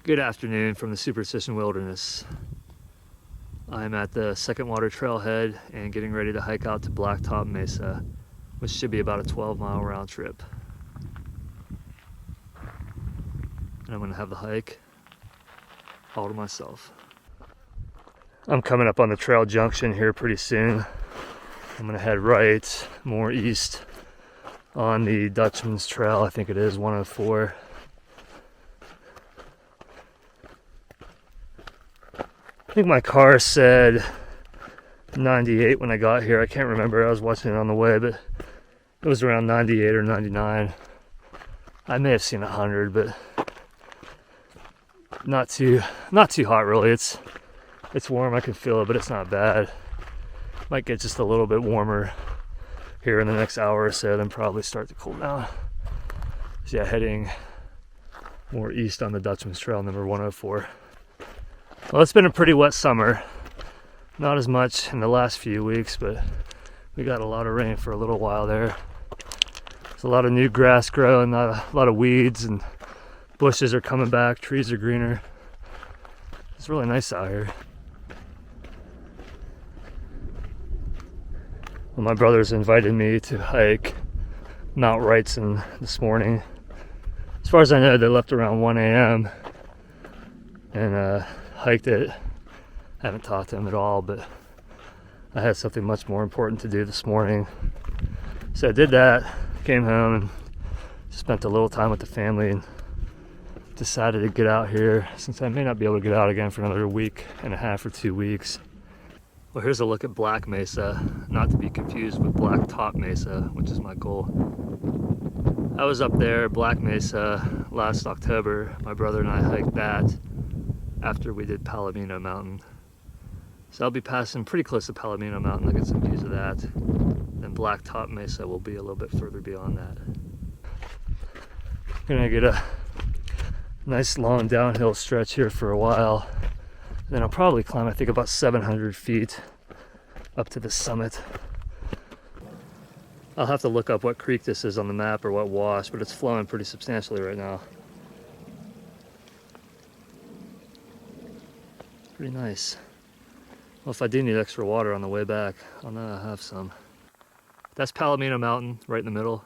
Good afternoon from the Superstition Wilderness. I'm at the Second Water Trailhead and getting ready to hike out to Blacktop Mesa, which should be about a 12-mile round trip. And I'm gonna have the hike all to myself. I'm coming up on the trail junction here pretty soon. I'm gonna head right, more east on the Dutchman's Trail. I think it is 104. I think my car said 98 when I got here. I can't remember. I was watching it on the way, but it was around 98 or 99. I may have seen 100, but not too hot really. It's warm. I can feel it, but it's not bad. Might get just a little bit warmer here in the next hour or so, then probably start to cool down. So yeah, heading more east on the Dutchman's Trail, number 104. Well, it's been a pretty wet summer. Not as much in the last few weeks, but we got a lot of rain for a little while there. There's a lot of new grass growing, a lot of weeds, and bushes are coming back, trees are greener. It's really nice out here. Well, my brothers invited me to hike Mount Wrightson this morning. As far as I know, they left around 1 a.m. and hiked it. I haven't talked to them at all, but I had something much more important to do this morning. So I did that, came home and spent a little time with the family and decided to get out here since I may not be able to get out again for another week and a half or 2 weeks. Well, here's a look at Black Mesa, not to be confused with Blacktop Mesa, which is my goal. I was up there, Black Mesa, last October. My brother and I hiked that after we did Palomino Mountain. So I'll be passing pretty close to Palomino Mountain. I'll get some views of that. Then Blacktop Mesa will be a little bit further beyond that. Gonna get a nice long downhill stretch here for a while. Then I'll probably climb, I think, about 700 feet up to the summit. I'll have to look up what creek this is on the map or what wash, but it's flowing pretty substantially right now. Pretty nice. Well, if I do need extra water on the way back, I'll know I have some. That's Palomino Mountain right in the middle.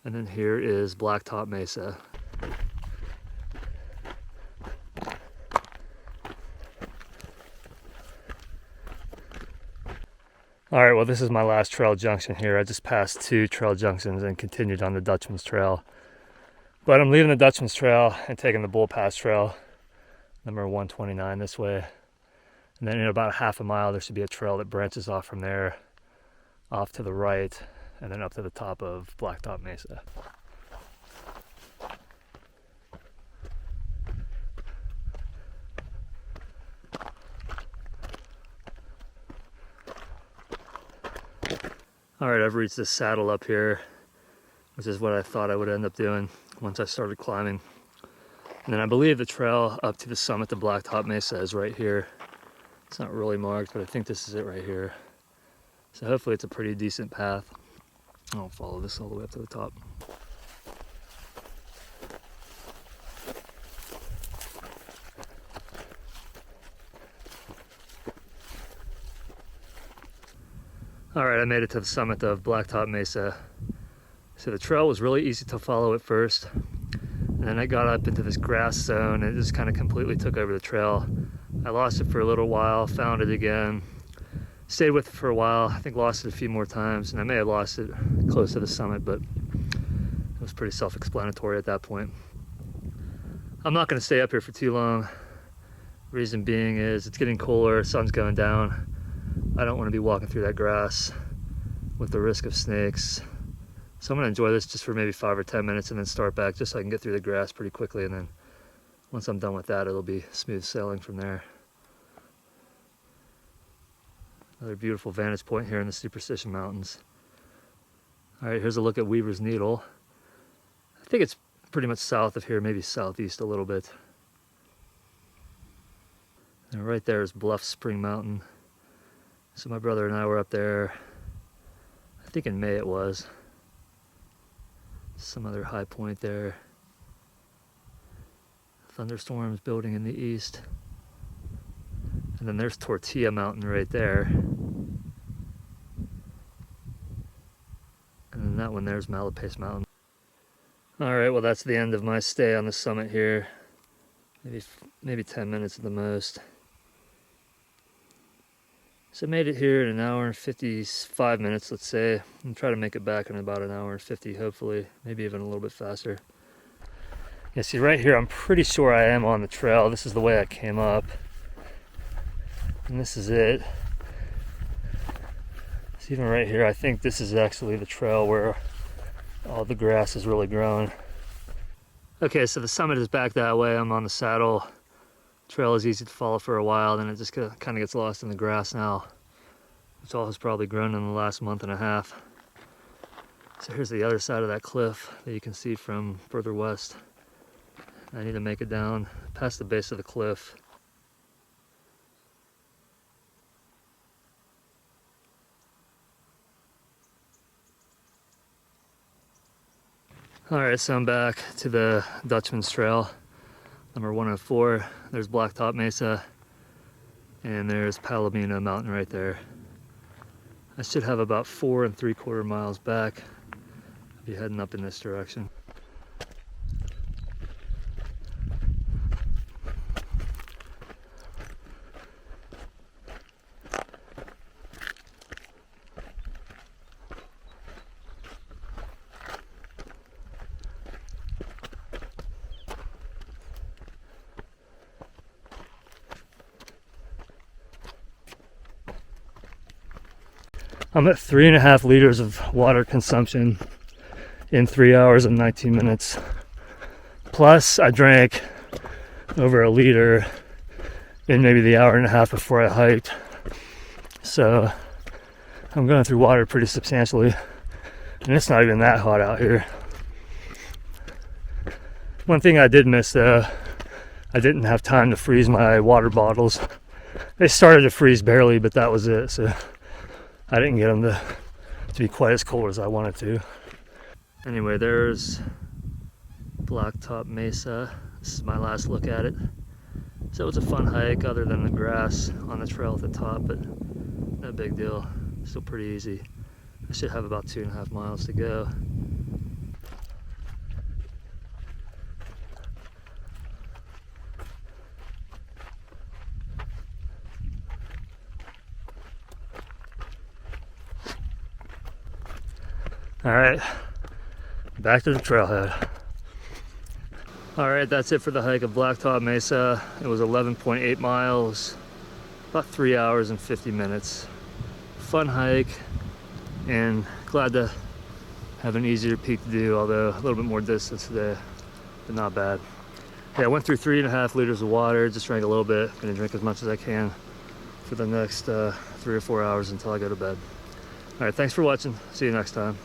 And then here is Blacktop Mesa. All right, well, this is my last trail junction here. I just passed 2 trail junctions and continued on the Dutchman's Trail. But I'm leaving the Dutchman's Trail and taking the Bull Pass Trail, number 129 this way. And then in about half a mile, there should be a trail that branches off from there, off to the right, and then up to the top of Blacktop Mesa. All right, I've reached this saddle up here, which is what I thought I would end up doing once I started climbing. And then I believe the trail up to the summit to Blacktop Mesa is right here. It's not really marked, but I think this is it right here. So hopefully it's a pretty decent path. I'll follow this all the way up to the top. All right, I made it to the summit of Blacktop Mesa. So the trail was really easy to follow at first. And then I got up into this grass zone and it just kind of completely took over the trail. I lost it for a little while, found it again, stayed with it for a while. I think lost it a few more times, and I may have lost it close to the summit, but it was pretty self-explanatory at that point. I'm not going to stay up here for too long. Reason being is it's getting cooler, sun's going down. I don't want to be walking through that grass with the risk of snakes. So I'm going to enjoy this just for maybe 5 or 10 minutes and then start back just so I can get through the grass pretty quickly, and then once I'm done with that, it'll be smooth sailing from there. Another beautiful vantage point here in the Superstition Mountains. All right, here's a look at Weaver's Needle. I think it's pretty much south of here, maybe southeast a little bit. And right there is Bluff Spring Mountain. So my brother and I were up there, I think in May it was. Some other high point there. Thunderstorms building in the east. And then there's Tortilla Mountain right there. And then that one there's Malapace Mountain. Alright, well that's the end of my stay on the summit here. Maybe 10 minutes at the most. So I made it here in an hour and 55 minutes, let's say. I'm try to make it back in about an hour and 50, hopefully. Maybe even a little bit faster. Yeah, see right here, I'm pretty sure I am on the trail. This is the way I came up. And this is it. So even right here, I think this is actually the trail where all the grass is really growing. Okay, so the summit is back that way. I'm on the saddle. Trail is easy to follow for a while, then it just kind of gets lost in the grass now, which all has probably grown in the last month and a half. So here's the other side of that cliff that you can see from further west. I need to make it down past the base of the cliff. Alright, so I'm back to the Dutchman's Trail. Number 104, there's Blacktop Mesa, and there's Palomino Mountain right there. I should have about 4 3/4 miles back. I'll be heading up in this direction. I'm at 3.5 liters of water consumption in 3 hours and 19 minutes. Plus, I drank over a liter in maybe the hour and a half before I hiked. So I'm going through water pretty substantially. And it's not even that hot out here. One thing I did miss though, I didn't have time to freeze my water bottles. They started to freeze barely, but that was it. So I didn't get them to be quite as cold as I wanted to. Anyway, there's Blacktop Mesa. This is my last look at it. So it was a fun hike other than the grass on the trail at the top, but no big deal. Still pretty easy. I should have about 2.5 miles to go. All right, back to the trailhead. All right, that's it for the hike of Blacktop Mesa. It was 11.8 miles, about 3 hours and 50 minutes. Fun hike, and glad to have an easier peak to do, although a little bit more distance today, but not bad. Yeah, I went through 3.5 liters of water, just drank a little bit. Gonna drink as much as I can for the next 3 or 4 hours until I go to bed. All right, thanks for watching. See you next time.